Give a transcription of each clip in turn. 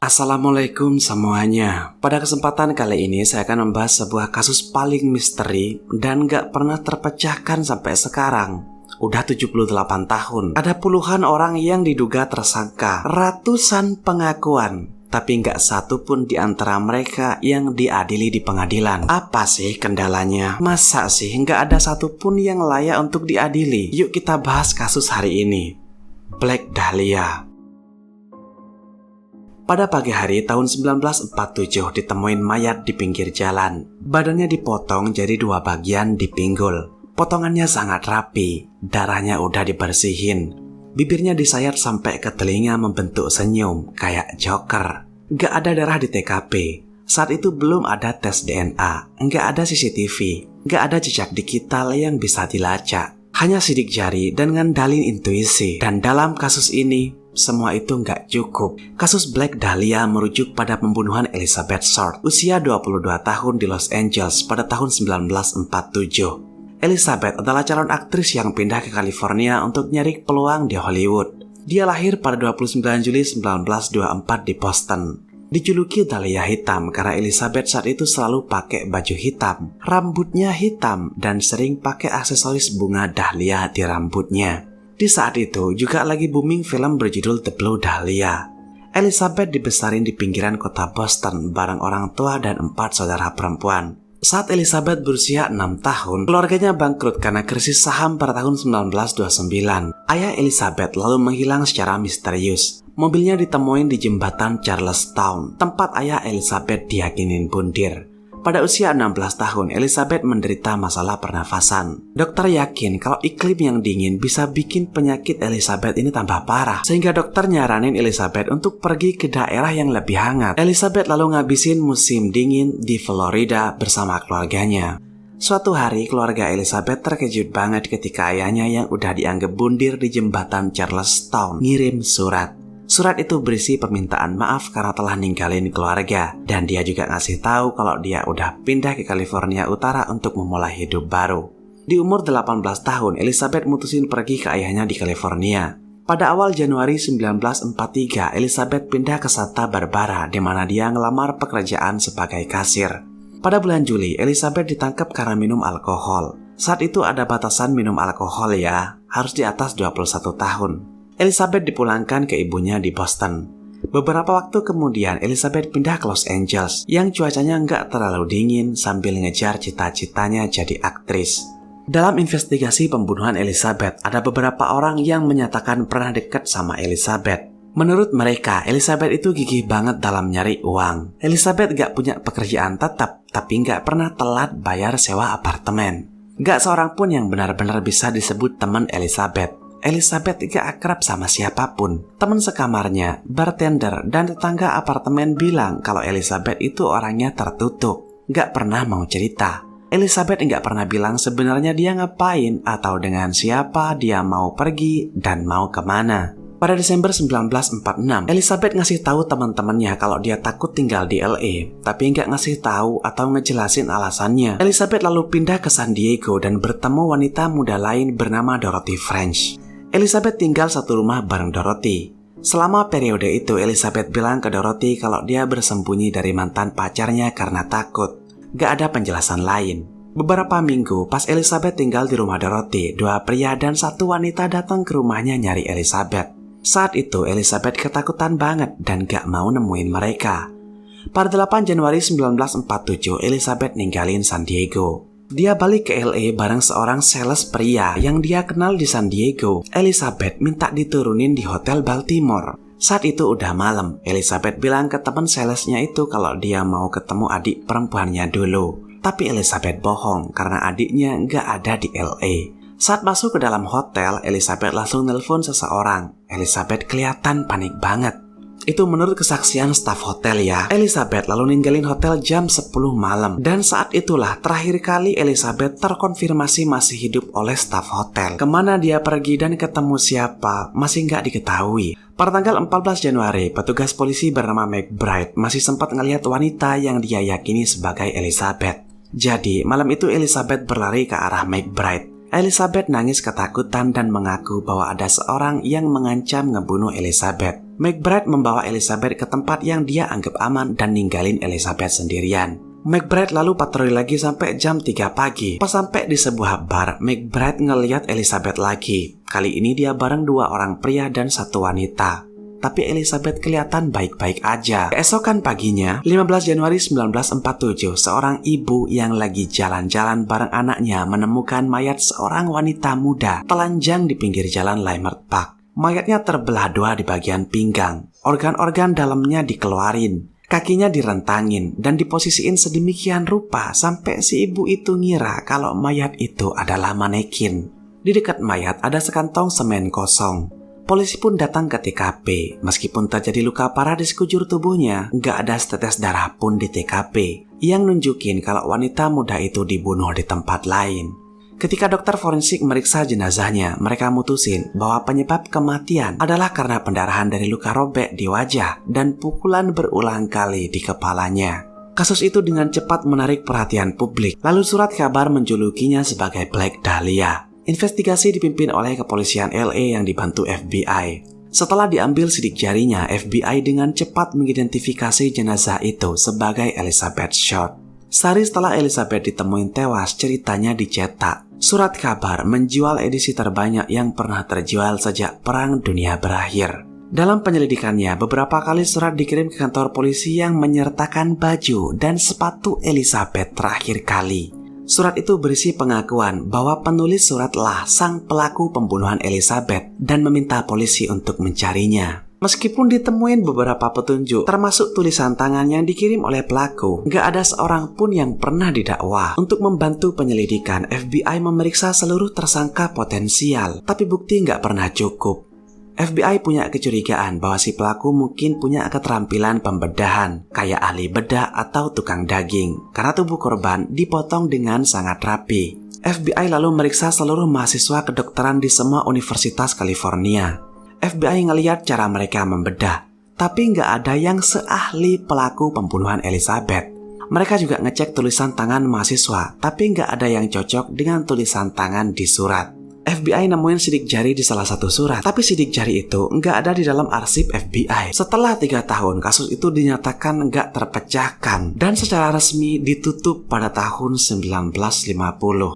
Assalamualaikum semuanya. Pada kesempatan kali ini saya akan membahas sebuah kasus paling misteri dan gak pernah terpecahkan sampai sekarang. Udah 78 tahun. Ada puluhan orang yang diduga tersangka, ratusan pengakuan, tapi gak satu pun di antara mereka yang diadili di pengadilan. Apa sih kendalanya? Masa sih gak ada satupun yang layak untuk diadili? Yuk kita bahas kasus hari ini. Black Dahlia. Pada pagi hari tahun 1947 ditemuin mayat di pinggir jalan. Badannya dipotong jadi dua bagian di pinggul. Potongannya sangat rapi, darahnya udah dibersihin. Bibirnya disayat sampai ke telinga membentuk senyum kayak Joker. Gak ada darah di TKP. Saat itu belum ada tes DNA, gak ada CCTV, gak ada jejak digital yang bisa dilacak. Hanya sidik jari dan ngandalin intuisi. Dan dalam kasus ini, semua itu nggak cukup. Kasus Black Dahlia merujuk pada pembunuhan Elizabeth Short, usia 22 tahun di Los Angeles pada tahun 1947. Elizabeth adalah calon aktris yang pindah ke California untuk nyari peluang di Hollywood. Dia lahir pada 29 Juli 1924 di Boston. Dijuluki Dahlia Hitam karena Elizabeth saat itu selalu pakai baju hitam, rambutnya hitam, dan sering pakai aksesoris bunga dahlia di rambutnya. Di saat itu juga lagi booming film berjudul The Blue Dahlia. Elizabeth dibesarin di pinggiran kota Boston bareng orang tua dan 4 saudara perempuan. Saat Elizabeth berusia 6 tahun, keluarganya bangkrut karena krisis saham pada tahun 1929. Ayah Elizabeth lalu menghilang secara misterius. Mobilnya ditemuin di jembatan Charlestown, tempat ayah Elizabeth diyakinin bundir. Pada usia 16 tahun, Elizabeth menderita masalah pernafasan. Dokter yakin kalau iklim yang dingin bisa bikin penyakit Elizabeth ini tambah parah, sehingga dokter nyaranin Elizabeth untuk pergi ke daerah yang lebih hangat. Elizabeth lalu ngabisin musim dingin di Florida bersama keluarganya. Suatu hari, keluarga Elizabeth terkejut banget ketika ayahnya yang udah dianggap bundir di jembatan Charlestown ngirim surat. Surat itu berisi permintaan maaf karena telah ninggalin keluarga, dan dia juga ngasih tahu kalau dia udah pindah ke California Utara untuk memulai hidup baru. Di umur 18 tahun, Elizabeth mutusin pergi ke ayahnya di California. Pada awal Januari 1943, Elizabeth pindah ke Santa Barbara, di mana dia ngelamar pekerjaan sebagai kasir. Pada bulan Juli, Elizabeth ditangkap karena minum alkohol. Saat itu ada batasan minum alkohol ya, harus di atas 21 tahun. Elizabeth dipulangkan ke ibunya di Boston. Beberapa waktu kemudian Elizabeth pindah ke Los Angeles yang cuacanya nggak terlalu dingin sambil ngejar cita-citanya jadi aktris. Dalam investigasi pembunuhan Elizabeth, ada beberapa orang yang menyatakan pernah dekat sama Elizabeth. Menurut mereka, Elizabeth itu gigih banget dalam nyari uang. Elizabeth gak punya pekerjaan tetap, tapi gak pernah telat bayar sewa apartemen. Gak seorang pun yang benar-benar bisa disebut teman Elizabeth. Elizabeth gak akrab sama siapapun. Teman sekamarnya, bartender, dan tetangga apartemen bilang kalau Elizabeth itu orangnya tertutup, gak pernah mau cerita. Elizabeth gak pernah bilang sebenarnya dia ngapain atau dengan siapa dia mau pergi dan mau kemana. Pada Desember 1946, Elizabeth ngasih tahu teman-temannya kalau dia takut tinggal di LA, tapi nggak ngasih tahu atau ngejelasin alasannya. Elizabeth lalu pindah ke San Diego dan bertemu wanita muda lain bernama Dorothy French. Elizabeth tinggal satu rumah bareng Dorothy. Selama periode itu, Elizabeth bilang ke Dorothy kalau dia bersembunyi dari mantan pacarnya karena takut. Gak ada penjelasan lain. Beberapa minggu pas Elizabeth tinggal di rumah Dorothy, 2 pria dan 1 wanita datang ke rumahnya nyari Elizabeth. Saat itu Elizabeth ketakutan banget dan gak mau nemuin mereka. Pada 8 Januari 1947, Elizabeth ninggalin San Diego. Dia balik ke LA bareng seorang sales pria yang dia kenal di San Diego. Elizabeth minta diturunin di Hotel Baltimore. Saat itu udah malam. Elizabeth bilang ke teman salesnya itu kalau dia mau ketemu adik perempuannya dulu. Tapi Elizabeth bohong karena adiknya nggak ada di LA. Saat masuk ke dalam hotel, Elizabeth langsung nelpon seseorang. Elizabeth kelihatan panik banget. Itu menurut kesaksian staf hotel ya. Elizabeth lalu ninggalin hotel jam 10 malam. Dan saat itulah terakhir kali Elizabeth terkonfirmasi masih hidup oleh staf hotel. Kemana dia pergi dan ketemu siapa masih nggak diketahui. Pada tanggal 14 Januari, petugas polisi bernama McBride masih sempat ngelihat wanita yang dia yakini sebagai Elizabeth. Jadi malam itu Elizabeth berlari ke arah McBride. Elizabeth nangis ketakutan dan mengaku bahwa ada seorang yang mengancam ngebunuh Elizabeth. McBride membawa Elizabeth ke tempat yang dia anggap aman dan ninggalin Elizabeth sendirian. McBride lalu patroli lagi sampai jam 3 pagi. Pas sampai di sebuah bar, McBride ngeliat Elizabeth lagi. Kali ini dia bareng 2 orang pria dan 1 wanita. Tapi Elizabeth kelihatan baik-baik aja. Keesokan paginya, 15 Januari 1947, seorang ibu yang lagi jalan-jalan bareng anaknya menemukan mayat seorang wanita muda telanjang di pinggir jalan Leimert Park. Mayatnya terbelah 2 di bagian pinggang. Organ-organ dalamnya dikeluarin. Kakinya direntangin dan diposisiin sedemikian rupa sampai si ibu itu ngira kalau mayat itu adalah manekin. Di dekat mayat ada sekantong semen kosong. Polisi pun datang ke TKP. Meskipun terjadi luka parah di sekujur tubuhnya, nggak ada setetes darah pun di TKP yang nunjukin kalau wanita muda itu dibunuh di tempat lain. Ketika dokter forensik meriksa jenazahnya, mereka mutusin bahwa penyebab kematian adalah karena pendarahan dari luka robek di wajah dan pukulan berulang kali di kepalanya. Kasus itu dengan cepat menarik perhatian publik, lalu surat kabar menjulukinya sebagai Black Dahlia. Investigasi dipimpin oleh kepolisian LA yang dibantu FBI. Setelah diambil sidik jarinya, FBI dengan cepat mengidentifikasi jenazah itu sebagai Elizabeth Short. Sehari setelah Elizabeth ditemuin tewas, ceritanya dicetak. Surat kabar menjual edisi terbanyak yang pernah terjual sejak Perang Dunia berakhir. Dalam penyelidikannya, beberapa kali surat dikirim ke kantor polisi yang menyertakan baju dan sepatu Elizabeth terakhir kali. Surat itu berisi pengakuan bahwa penulis suratlah sang pelaku pembunuhan Elizabeth dan meminta polisi untuk mencarinya. Meskipun ditemuin beberapa petunjuk, termasuk tulisan tangan yang dikirim oleh pelaku, nggak ada seorang pun yang pernah didakwa. Untuk membantu penyelidikan, FBI memeriksa seluruh tersangka potensial, tapi bukti nggak pernah cukup. FBI punya kecurigaan bahwa si pelaku mungkin punya keterampilan pembedahan, kayak ahli bedah atau tukang daging, karena tubuh korban dipotong dengan sangat rapi. FBI lalu meriksa seluruh mahasiswa kedokteran di semua universitas California. FBI ngeliat cara mereka membedah, tapi nggak ada yang seahli pelaku pembunuhan Elizabeth. Mereka juga ngecek tulisan tangan mahasiswa, tapi nggak ada yang cocok dengan tulisan tangan di surat. FBI nemuin sidik jari di salah satu surat, tapi sidik jari itu nggak ada di dalam arsip FBI. Setelah 3 tahun, kasus itu dinyatakan nggak terpecahkan dan secara resmi ditutup pada tahun 1950.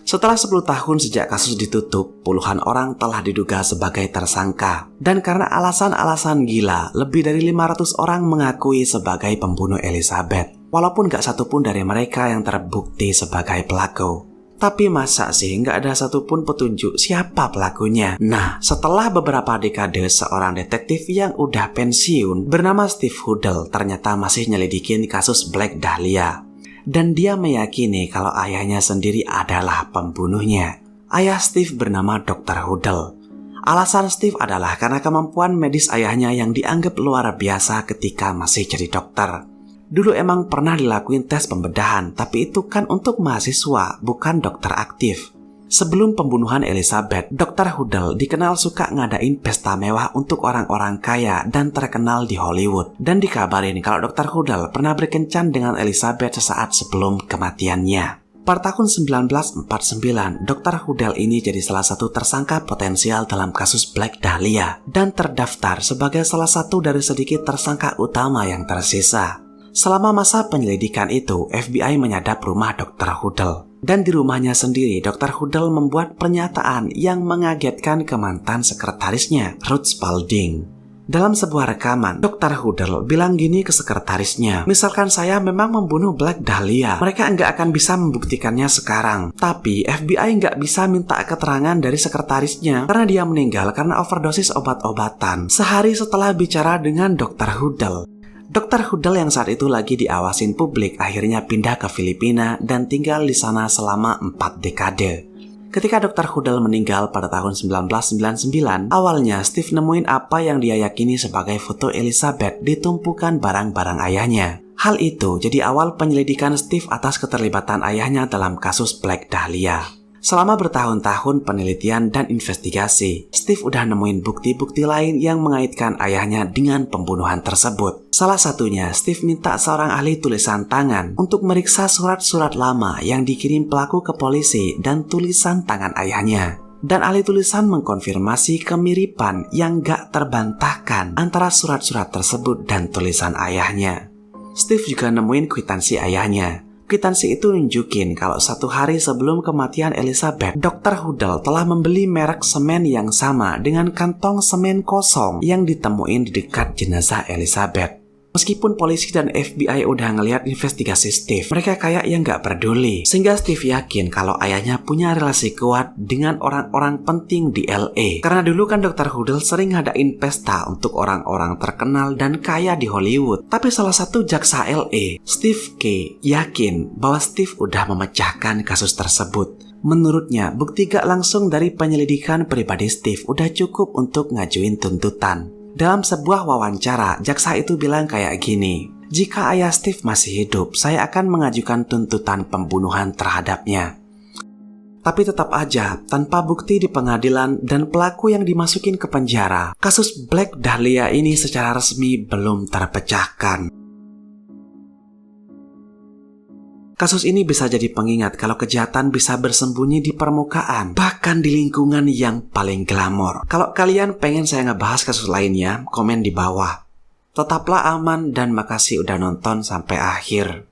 Setelah 10 tahun sejak kasus ditutup, puluhan orang telah diduga sebagai tersangka. Dan karena alasan-alasan gila, lebih dari 500 orang mengakui sebagai pembunuh Elizabeth. Walaupun gak satupun dari mereka yang terbukti sebagai pelaku. Tapi masa sih nggak ada satupun petunjuk siapa pelakunya? Nah, setelah beberapa dekade, seorang detektif yang udah pensiun bernama Steve Huddle ternyata masih nyelidikin kasus Black Dahlia. Dan dia meyakini kalau ayahnya sendiri adalah pembunuhnya. Ayah Steve bernama Dr. Huddle. Alasan Steve adalah karena kemampuan medis ayahnya yang dianggap luar biasa ketika masih jadi dokter. Dulu emang pernah dilakuin tes pembedahan, tapi itu kan untuk mahasiswa, bukan dokter aktif. Sebelum pembunuhan Elizabeth, Dr. Huddle dikenal suka ngadain pesta mewah untuk orang-orang kaya dan terkenal di Hollywood. Dan dikabarin kalau Dr. Huddle pernah berkencan dengan Elizabeth sesaat sebelum kematiannya. Pada tahun 1949, Dr. Huddle ini jadi salah satu tersangka potensial dalam kasus Black Dahlia dan terdaftar sebagai salah satu dari sedikit tersangka utama yang tersisa. Selama masa penyelidikan itu, FBI menyadap rumah Dr. Huddle. Dan di rumahnya sendiri, Dr. Huddle membuat pernyataan yang mengagetkan ke mantan sekretarisnya, Ruth Spalding. Dalam sebuah rekaman, Dr. Huddle bilang gini ke sekretarisnya, misalkan saya memang membunuh Black Dahlia, mereka nggak akan bisa membuktikannya sekarang. Tapi FBI nggak bisa minta keterangan dari sekretarisnya karena dia meninggal karena overdosis obat-obatan sehari setelah bicara dengan Dr. Huddle. Dr. Huddle yang saat itu lagi diawasin publik akhirnya pindah ke Filipina dan tinggal di sana selama 4 dekade. Ketika Dr. Huddle meninggal pada tahun 1999, awalnya Steve nemuin apa yang dia yakini sebagai foto Elizabeth di tumpukan barang-barang ayahnya. Hal itu jadi awal penyelidikan Steve atas keterlibatan ayahnya dalam kasus Black Dahlia. Selama bertahun-tahun penelitian dan investigasi, Steve udah nemuin bukti-bukti lain yang mengaitkan ayahnya dengan pembunuhan tersebut. Salah satunya, Steve minta seorang ahli tulisan tangan untuk meriksa surat-surat lama yang dikirim pelaku ke polisi dan tulisan tangan ayahnya. Dan ahli tulisan mengkonfirmasi kemiripan yang gak terbantahkan antara surat-surat tersebut dan tulisan ayahnya. Steve juga nemuin kwitansi ayahnya. Kwitansi itu nunjukin kalau 1 hari sebelum kematian Elizabeth, Dr. Hoodle telah membeli merek semen yang sama dengan kantong semen kosong yang ditemuin di dekat jenazah Elizabeth. Meskipun polisi dan FBI udah ngelihat investigasi Steve, mereka kayak yang gak peduli. Sehingga Steve yakin kalau ayahnya punya relasi kuat dengan orang-orang penting di LA. Karena dulu kan Dr. Hoodle sering ngadain pesta untuk orang-orang terkenal dan kaya di Hollywood. Tapi salah satu jaksa LA, Steve K, yakin bahwa Steve udah memecahkan kasus tersebut. Menurutnya, bukti gak langsung dari penyelidikan pribadi Steve udah cukup untuk ngajuin tuntutan. Dalam sebuah wawancara, jaksa itu bilang kayak gini, "Jika ayah Steve masih hidup, saya akan mengajukan tuntutan pembunuhan terhadapnya." Tapi tetap aja, tanpa bukti di pengadilan dan pelaku yang dimasukin ke penjara, kasus Black Dahlia ini secara resmi belum terpecahkan. Kasus ini bisa jadi pengingat kalau kejahatan bisa bersembunyi di permukaan, bahkan di lingkungan yang paling glamor. Kalau kalian pengen saya ngebahas kasus lainnya, komen di bawah. Tetaplah aman dan makasih udah nonton sampai akhir.